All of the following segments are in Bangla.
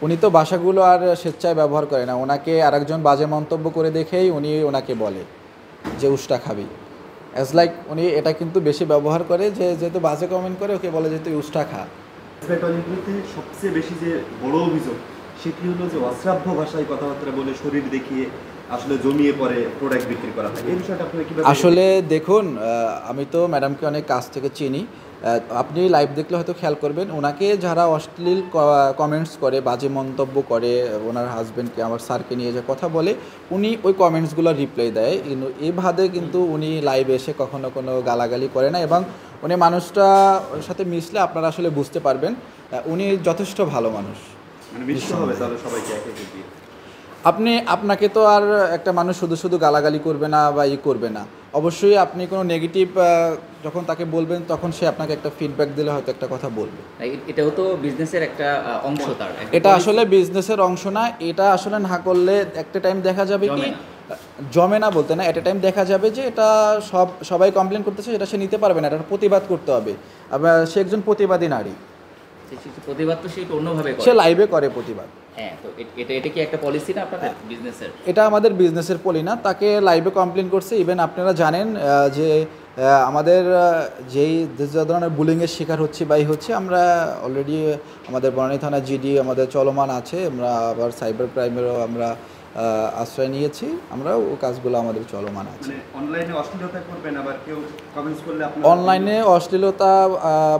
উনি তো ভাষাগুলো আর স্বেচ্ছায় ব্যবহার করে না। ওনাকে আরেকজন বাজে মন্তব্য করে দেখেই উনি ওনাকে বলে যে উষ্টা খাবি। অ্যাজ লাইক উনি এটা কিন্তু বেশি ব্যবহার করে যে যেহেতু বাজে কমেন্ট করে ওকে বলে যে তুই উষ্টা খা। টলিগুলোতে সবচেয়ে বেশি যে বড় অভিযোগ সেটি হলো যে অশ্রাব্য ভাষায় কথাবার্তা বলে শরীর দেখিয়ে আসলে জমিয়ে পরে প্রোডাক্ট বিক্রি করা হয়। এই বিষয়টা আপনি কিভাবে? আসলে দেখুন, আমি তো ম্যাডামকে অনেক কাছ থেকে চিনি। আপনি লাইভ দেখলে হয়তো খেয়াল করবেন, ওনাকে যারা অশ্লীল কমেন্টস করে, বাজে মন্তব্য করে, ওনার হাজব্যান্ডকে, আমার স্যারকে নিয়ে যে কথা বলে, উনি ওই কমেন্টসগুলোর রিপ্লাই দেয়। কিন্তু এভাবে কিন্তু উনি লাইভে এসে কখনো কোনো গালাগালি করে না, এবং উনি মানুষটার সাথে মিশলে আপনারা আসলে বুঝতে পারবেন উনি যথেষ্ট ভালো মানুষ। মানে মিশতে হবে তাহলে সবাইকে একে একে। আপনাকে তো আর একটা মানুষ শুধু শুধু গালাগালি করবে না বা করবে না। অবশ্যই আপনি কোনো নেগেটিভ যখন তাকে বলবেন তখন সে আপনাকে একটা ফিডব্যাক দিলে হয়তো একটা কথা বলবে। এটাও তো বিজনেসের একটা অংশ। তার এটা আসলে বিজনেসের অংশ না। এটা আসলে না করলে একটা টাইম দেখা যাবে কি জমে না বলতে না, একটা টাইম দেখা যাবে যে এটা সবাই কমপ্লেন করতেছে, এটা সে নিতে পারবে না, এটা প্রতিবাদ করতে হবে। আবার সে একজন প্রতিবাদী নারী, প্রতিবাদ তো সে অন্যভাবে করে, সে লাইভে করে প্রতিবাদ। হ্যাঁ, তো এটা কি একটা পলিসি না আপনাদের বিজনেসের? এটা আমাদের বিজনেসের পলি না। তাকে লাইভে কমপ্লেন করছে। ইভেন আপনারা জানেন যে আমাদের যেই যে ধরনের বুলিংয়ের শিকার হচ্ছে বা হচ্ছে, আমরা অলরেডি আমাদের বনানী থানা জিডি আমাদের চলমান আছে। আমরা আবার সাইবার ক্রাইমেরও আমরা আশ্রয় নিয়েছি। আমরা ও কাজগুলো আমাদের চলমান আছে। অনলাইনে অশ্লীলতা করবেন, আবার কেউ কমেন্টস করলে আপনি অনলাইনে অশ্লীলতা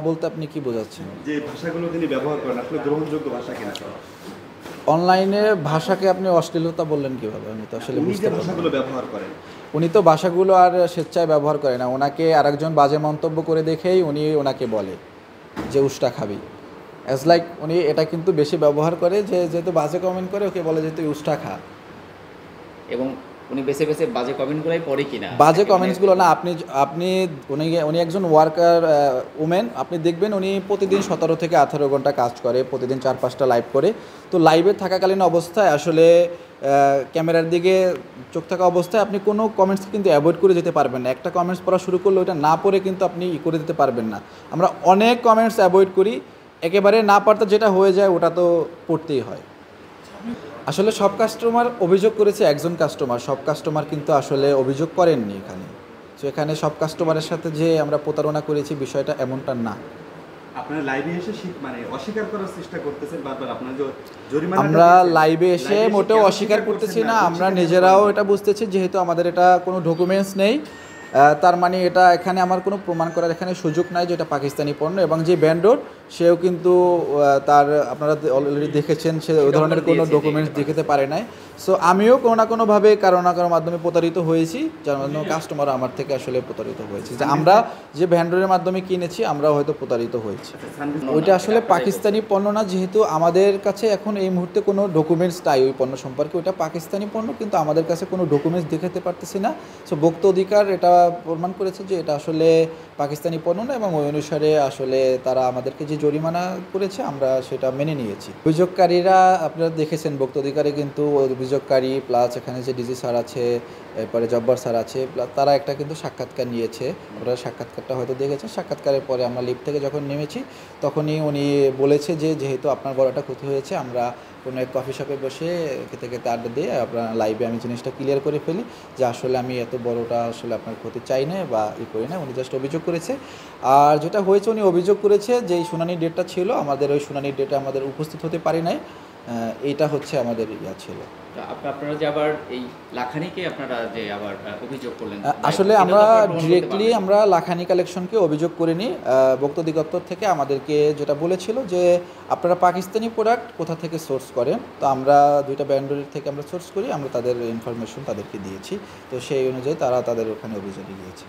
বলতে আপনি কি বোঝাচ্ছেন? যে ভাষাগুলো তিনি ব্যবহার করেন আসলে গ্রহণযোগ্য ভাষা কিনা? অনলাইনে ভাষাকে আপনি অশ্লীলতা বললেন কিভাবে? আমি তো আসলে উনি যে ভাষাগুলো ব্যবহার করেন, উনি তো ভাষাগুলো আর স্বেচ্ছায় ব্যবহার করে না। ওনাকে আরেকজন বাজে মন্তব্য করে দেখেই উনি ওনাকে বলে যে উষ্টা খাবি। অ্যাজ লাইক উনি এটা কিন্তু বেশি ব্যবহার করে যে যেহেতু বাজে কমেন্ট করে ওকে বলে যে তুই উষ্টা খা। এবং উনি বেছে বেছে বাজে কমেন্টগুলোই পড়ে কিনা? বাজে কমেন্টসগুলো না, আপনি উনি একজন ওয়ার্কার উমেন। আপনি দেখবেন উনি প্রতিদিন 17 থেকে 18 ঘন্টা কাজ করে, প্রতিদিন 4-5টা লাইভ করে। তো লাইভে থাকাকালীন অবস্থায় আসলে ক্যামেরার দিকে চোখ থাকা অবস্থায় আপনি কোনো কমেন্টস কিন্তু অ্যাভয়েড করে যেতে পারবেন না। একটা কমেন্টস পড়া শুরু করলে ওটা না পড়ে কিন্তু আপনি করে দিতে পারবেন না। আমরা অনেক কমেন্টস অ্যাভয়েড করি, একেবারে না পারতে যেটা হয়ে যায় ওটা তো পড়তেই হয়। আসলে সব কাস্টমার অভিযোগ করেছে, একজন কাস্টমার, সব কাস্টমার কিন্তু আসলে অভিযোগ করেননি এখানে। তো এখানে সব কাস্টমারের সাথে যে আমরা প্রতারণা করেছি বিষয়টা এমনটা না। আপনারা লাইভে এসে মানে অস্বীকার করার চেষ্টা করতেছেন বারবার। আপনারা জরিমানা আমরা লাইভে এসে মোটেও অস্বীকার করতেছি না। আমরা নিজেরাও এটা বুঝতেছি যেহেতু আমাদের এটা কোনো ডকুমেন্টস নেই, তার মানে এটা এখানে আমার কোনো প্রমাণ করার এখানে সুযোগ নাই যে এটা পাকিস্তানি পণ্য। এবং যে ভেন্ডর সেও কিন্তু তার আপনারা অলরেডি দেখেছেন সে ওই ধরনের কোনো ডকুমেন্টস দেখাতে পারে নাই। সো আমিও কোনো না কোনোভাবে কারো না কারোর মাধ্যমে প্রতারিত হয়েছি, যার মাধ্যমে কাস্টমারও আমার থেকে আসলে প্রতারিত হয়েছে। যে আমরা যে ভেন্ডরের মাধ্যমে কিনেছি আমরাও হয়তো প্রতারিত হয়েছি। ওইটা আসলে পাকিস্তানি পণ্য না, যেহেতু আমাদের কাছে এখন এই মুহূর্তে কোনো ডকুমেন্টস নাই ওই পণ্য সম্পর্কে। ওইটা পাকিস্তানি পণ্য, কিন্তু আমাদের কাছে কোনো ডকুমেন্টস দেখাতে পারতেছি না। সো ভোক্তা অধিকার এটা প্রমাণ করেছে যে এটা আসলে পাকিস্তানি পণ্য না, এবং ওই অনুসারে আসলে তারা আমাদেরকে যে জরিমানা করেছে আমরা সেটা মেনে নিয়েছি। অভিযোগকারীরা আপনারা দেখেছেন ভোক্তা অধিকারে কিন্তু অভিযোগকারী প্লাস এখানে যে ডিজি স্যার আছে, এরপরে জব্বার স্যার আছে, তারা একটা কিন্তু সাক্ষাৎকার নিয়েছে। ওরা সাক্ষাৎকারটা হয়তো দেখেছে। সাক্ষাৎকারের পরে আমরা লিফট থেকে যখন নেমেছি তখনই উনি বলেছে যে যেহেতু আপনার বড় একটা ক্ষতি হয়েছে, আমরা কোনো এক কফি শপে বসে খেতে খেতে আড্ডা দিয়ে আপনার লাইভে আমি জিনিসটা ক্লিয়ার করে ফেলি যে আসলে আমি এত বড়টা আসলে আপনার ক্ষতি চাই না বা করি না। উনি জাস্ট অভিযোগ করেছে। আর যেটা হয়েছে উনি অভিযোগ করেছে যে এই শুনানির ডেটটা ছিল, আমাদের ওই শুনানির ডেটে আমাদের উপস্থিত হতে পারি নাই। এইটা হচ্ছে আমাদের ছিল। আপনারা যে আবার এই লাখানিকে আপনারা যে আবার অভিযোগ করলেন, আসলে আমরা ডিরেক্টলি আমরা লাখানি কালেকশনকে অভিযোগ করিনি। ভোক্তা অধিদপ্তর থেকে আমাদেরকে যেটা বলেছিল যে আপনারা পাকিস্তানি প্রোডাক্ট কোথা থেকে সোর্স করেন, তো আমরা দুইটা ব্র্যান্ডের থেকে আমরা সোর্স করি, আমরা তাদের ইনফরমেশন তাদেরকে দিয়েছি। তো সেই অনুযায়ী তারা তাদের ওখানে অভিযোগে গিয়েছে।